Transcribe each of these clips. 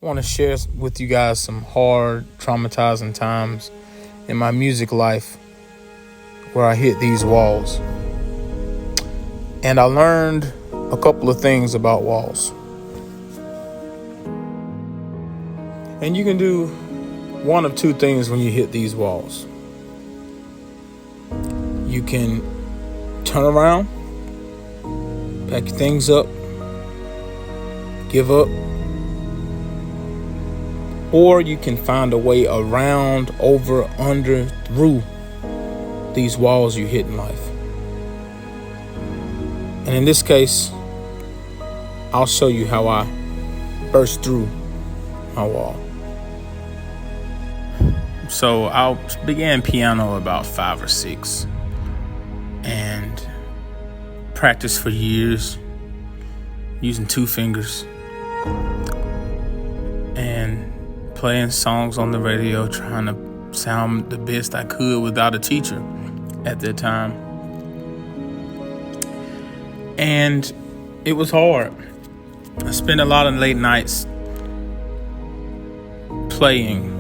want to share with you guys some hard, traumatizing times in my music life where I hit these walls. And I learned a couple of things about walls. And you can do one of two things when you hit these walls. You can turn around, pack your things up, give up, or you can find a way around, over, under, through these walls you hit in life. And in this case, I'll show you how I burst through my wall. So I began piano about 5 or 6 and practiced for years using 2 fingers and playing songs on the radio, trying to sound the best I could without a teacher at that time. And it was hard. I spent a lot of late nights playing.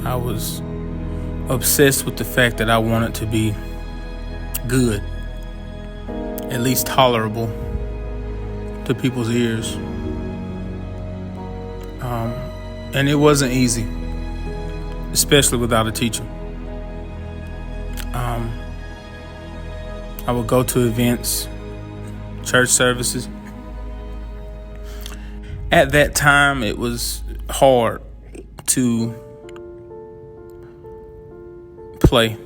I was obsessed with the fact that I wanted to be good, at least tolerable to people's ears. And it wasn't easy, especially without a teacher. I would go to events, church services. At that time, it was hard to play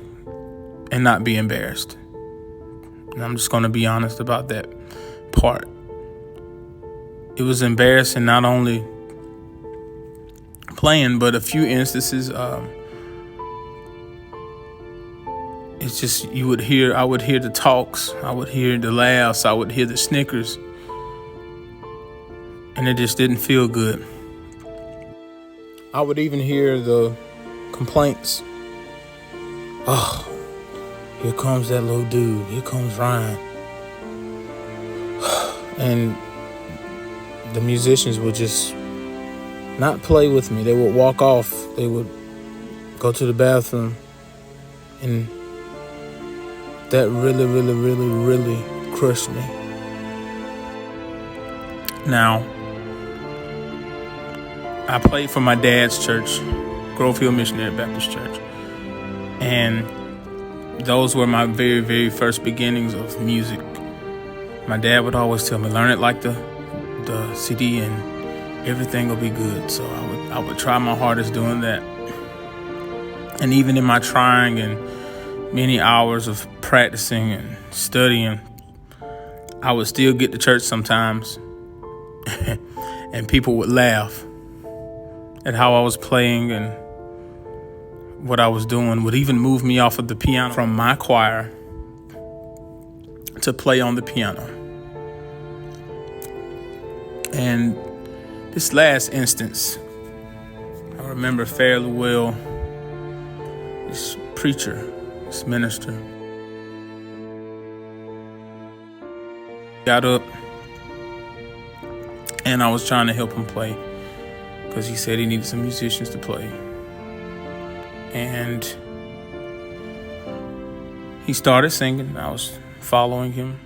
and not be embarrassed. And I'm just going to be honest about that part. It was embarrassing not only playing, but a few instances, it's just I would hear the talks, I would hear the laughs, I would hear the snickers, and it just didn't feel good. I would even hear the complaints. Oh, here comes that little dude. Here comes Ryan. And the musicians would just not play with me. They would walk off. They would go to the bathroom. And that really crushed me. Now, I played for my dad's church, Grove Hill Missionary Baptist Church. And those were my very, very first beginnings of music. My dad would always tell me, learn it like the CD and everything will be good. So I would try my hardest doing that. And even in my trying and many hours of practicing and studying, I would still get to church sometimes and people would laugh at how I was playing, and what I was doing would even move me off of the piano from my choir to play on the piano. And this last instance, I remember fairly well. This preacher, this minister, got up and I was trying to help him play because he said he needed some musicians to play. And he started singing. I was following him,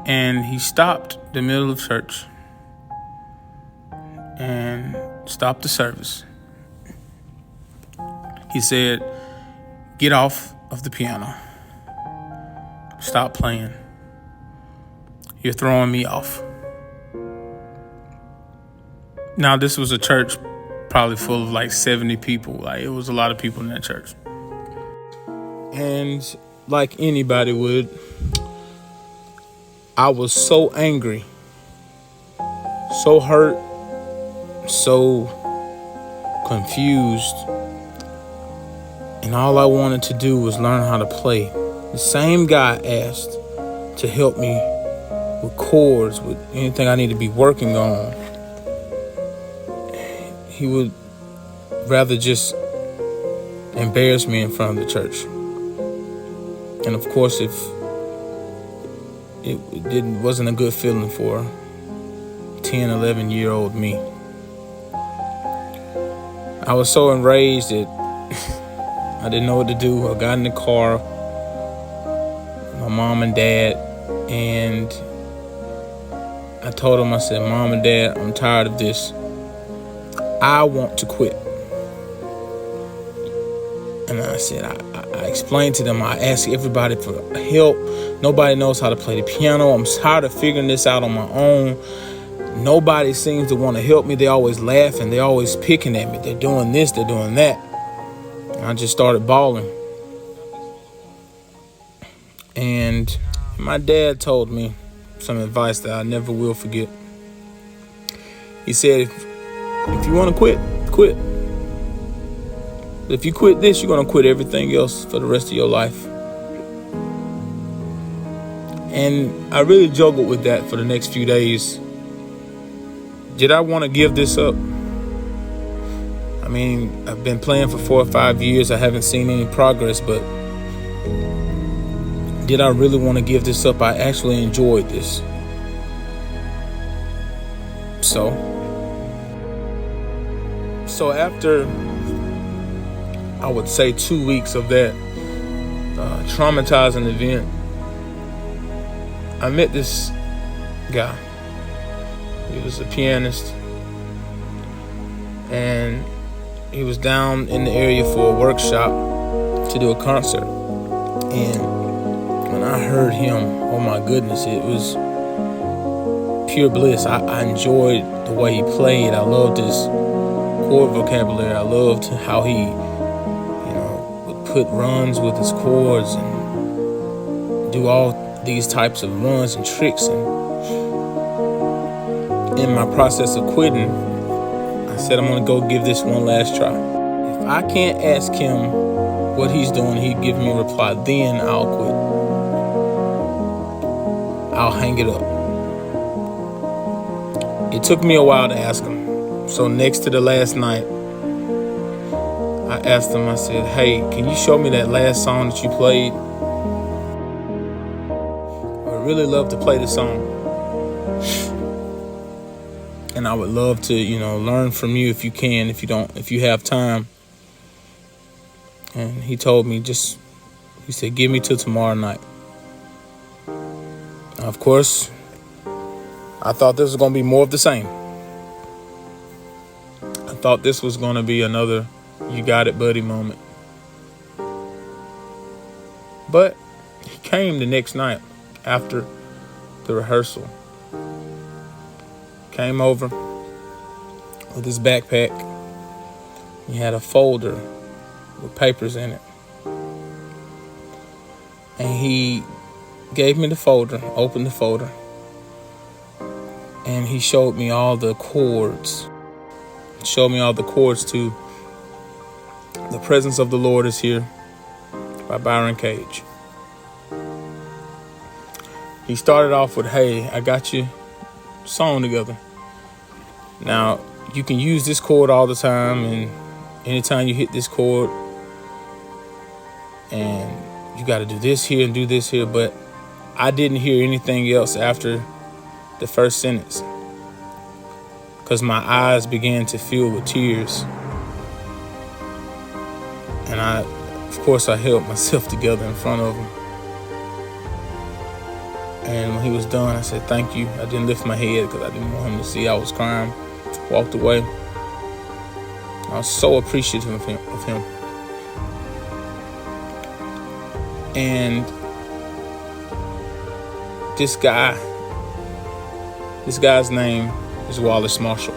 and he stopped the middle of church and stopped the service. He said, "Get off of the piano. Stop playing. You're throwing me off." Now, this was a church probably full of like 70 people. Like, it was a lot of people in that church. And like anybody would, I was so angry, so hurt, so confused. And all I wanted to do was learn how to play. The same guy asked to help me with chords, with anything I need to be working on. He would rather just embarrass me in front of the church. And of course, if wasn't a good feeling for 10, 11-year-old me. I was so enraged that I didn't know what to do. I got in the car, my mom and dad, and I told them, I said, Mom and Dad, I'm tired of this. I want to quit. And I said, I explained to them, I asked everybody for help. Nobody knows how to play the piano. I'm tired of figuring this out on my own. Nobody seems to want to help me. They always laughing. They're always picking at me. They're doing this, they're doing that. And I just started bawling. And my dad told me some advice that I never will forget. He said, if you want to quit, quit. If you quit this, you're going to quit everything else for the rest of your life. And I really juggled with that for the next few days. Did I want to give this up? I mean, I've been playing for 4 or 5 years. I haven't seen any progress, but did I really want to give this up? I actually enjoyed this. So after, I would say 2 weeks of that traumatizing event, I met this guy. He was a pianist, and he was down in the area for a workshop to do a concert. And when I heard him, oh my goodness, it was pure bliss. I enjoyed the way he played. I loved his chord vocabulary. I loved how he, would put runs with his chords and do all these types of runs and tricks. And in my process of quitting, I said, I'm going to go give this one last try. If I can't ask him what he's doing, he'd give me a reply, then I'll quit. I'll hang it up. It took me a while to ask him. So next to the last night, I asked him, I said, hey, can you show me that last song that you played? I really love to play the song. And I would love to, learn from you if you can, if you have time. And he told me he said, give me till tomorrow night. Now, of course, I thought this was going to be more of the same. I thought this was going to be another you got it, buddy moment. But he came the next night after the rehearsal. Came over with his backpack. He had a folder with papers in it. And he gave me the folder, opened the folder, and he showed me all the chords. Showed me all the chords to The Presence of the Lord Is Here by Byron Cage. He started off with, hey, I got you a song together. Now, you can use this chord all the time, and anytime you hit this chord, and you got to do this here and do this here, but I didn't hear anything else after the first sentence because my eyes began to fill with tears. And of course, I held myself together in front of him. And when he was done, I said, thank you. I didn't lift my head because I didn't want him to see I was crying. Walked away. I was so appreciative of him. And this guy's name is Wallace Marshall.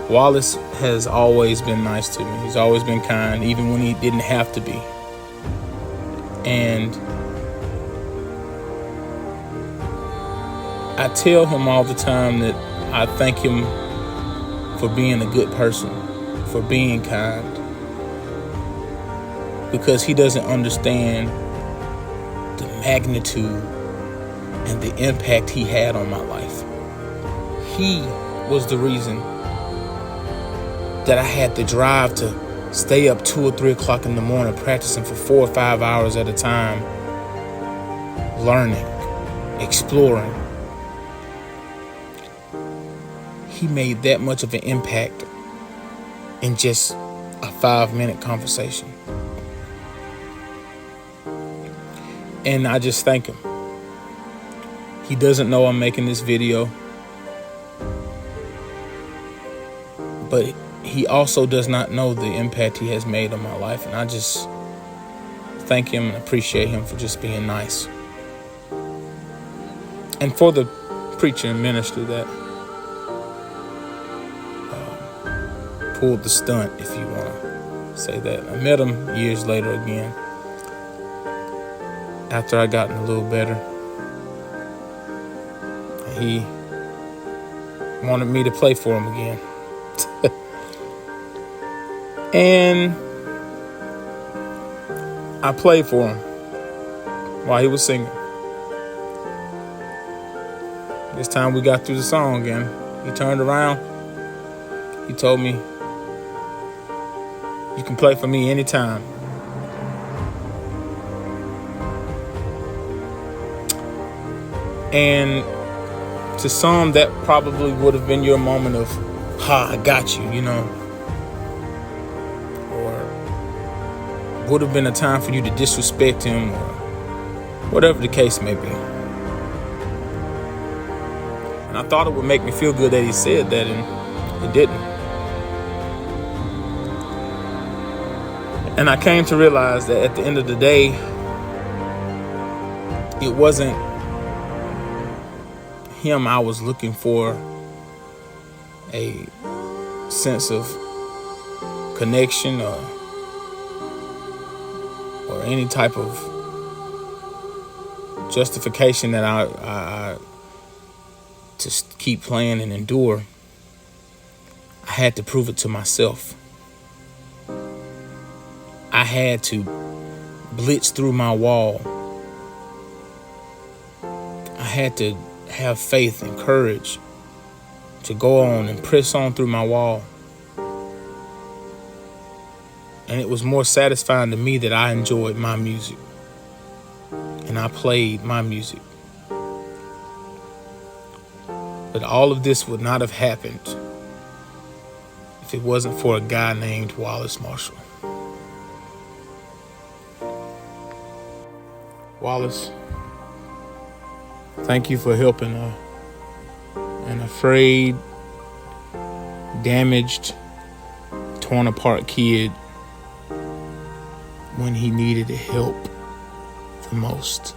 Wallace has always been nice to me. He's always been kind, even when he didn't have to be. And I tell him all the time that I thank him for being a good person, for being kind, because he doesn't understand the magnitude and the impact he had on my life. He was the reason that I had the drive to stay up 2 or 3 o'clock in the morning practicing for 4 or 5 hours at a time learning, exploring. He made that much of an impact in just a 5-minute conversation. And I just thank him. He doesn't know I'm making this video, but he also does not know the impact he has made on my life. And I just thank him and appreciate him for just being nice. And for the preacher and minister that pulled the stunt, if you want to say that. I met him years later again, after I gotten a little better. He wanted me to play for him again. And I played for him while he was singing. This time we got through the song and he turned around. He told me, "You can play for me anytime." And to some, that probably would have been your moment of, I got you, Or would have been a time for you to disrespect him, or whatever the case may be. And I thought it would make me feel good that he said that, and it didn't. And I came to realize that at the end of the day, it wasn't him I was looking for a sense of connection or any type of justification that I to keep playing and endure. I had to prove it to myself. I had to blitz through my wall. I had to have faith and courage to go on and press on through my wall. And it was more satisfying to me that I enjoyed my music and I played my music. But all of this would not have happened if it wasn't for a guy named Wallace Marshall. Wallace, thank you for helping an afraid, damaged, torn apart kid when he needed help the most.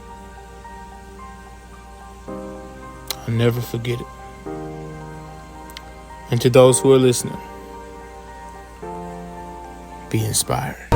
I'll never forget it. And to those who are listening, be inspired.